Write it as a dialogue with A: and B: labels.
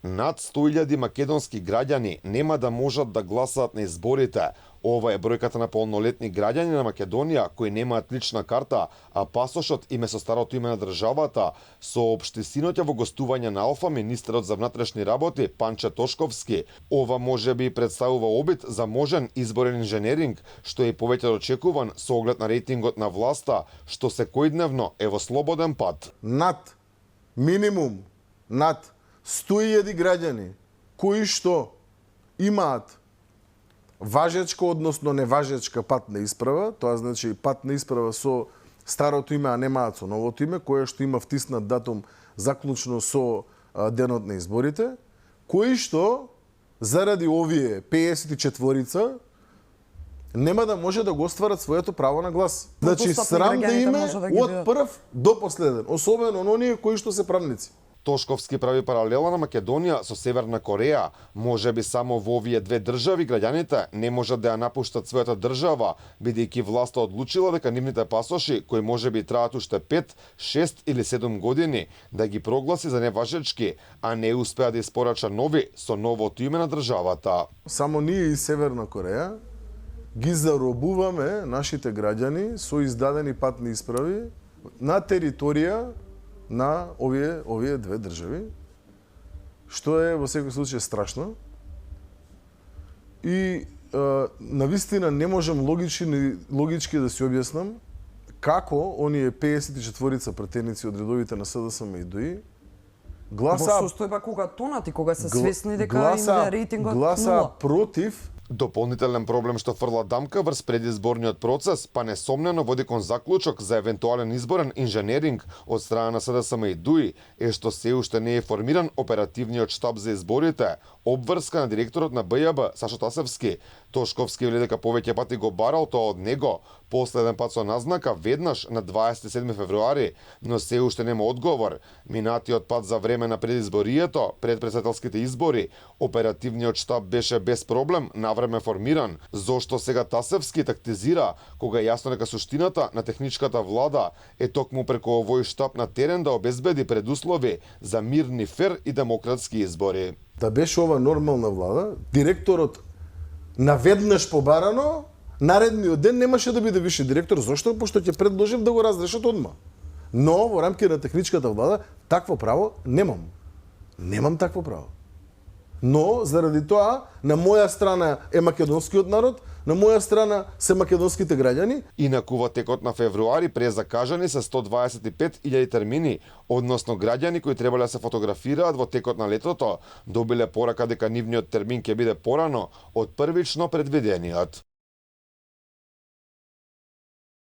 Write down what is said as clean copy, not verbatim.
A: Над 100.000 македонски граѓани нема да можат да гласаат на изборите. Ова е бројката на полнолетни граѓани на Македонија кои немаат лична карта, а пасошот им е со старото име на државата, соопшти синоќа во гостување на Алфа министерот за внатрешни работи Панче Тошковски. Ова може би представува обид за можен изборен инженеринг, што е повеќе очекуван со оглед на рейтингот на власта, што секојдневно е во слободен пат.
B: Над 100.000 граѓани кои што имаат важечка, односно неважечка патна исправа, тоа значи патна исправа со старото име, а немаат со новото име, кое што има втиснат датум заклучно со денот на изборите, кои што заради овие 54 нема да може да го остварат своето право на глас. Значи срам да име од прв до последен, особено оние кои што се правници.
A: Тошковски прави паралела на Македонија со Северна Кореја. Може би само во овие две држави граѓаните не можат да ја напуштат својата држава, бидејќи власта одлучила дека нивните пасоши, кои може би траат уште 5, 6 или 7 години, да ги прогласи за неважечки, а не успеа да испорача нови со новото име на државата.
B: Само ние и Северна Кореја ги заробуваме нашите граѓани со издадени патни исправи на територија на овие две држави, што е во секој случај страшно. И навистина не можам логички да си објаснам како оние 54 пратеници од редовите на СДСМ и ДОИ гласа
C: во состојба кога тонат и кога се свесни дека им е рейтингот
B: гласа против.
A: Дополнителен проблем што фрла дамка врз предизборниот процес, па несомнено води кон заклучок за евентуален изборен инженеринг од страна на СДСМ и ДУИ, е што се уште не е формиран оперативниот штаб за изборите, обврска на директорот на БЈБ Сашо Тасевски. Тошковски вели дека повеќе пати го барал тоа од него, последен пат со назнака веднаш на 27 февруари, но се уште нема одговор. Минатиот пат за време на предизборието, пред председателските избори, оперативниот штаб беше без проблем навреме формиран. Зошто сега Тасевски тактизира, кога е јасно дека суштината на техничката влада е токму преку овој штаб на терен да обезбеди предуслови за мирни, фер и демократски избори.
B: Да беше ова нормална влада, директорот наведнаш побарано, наредниот ден немаше да биде виши директор. Зошто? Пошто ќе предложив да го разрешат одма. Но во рамките на техничката влада такво право немам. Немам такво право. Но заради тоа на моја страна е македонскиот народ, на моја страна се македонските граѓани.
A: Инаку во текот на февруари презакажани се 125.000 термини, односно граѓани кои требале да се фотографираат во текот на летото, добиле порака дека нивниот термин ќе биде порано од првично предвидениот.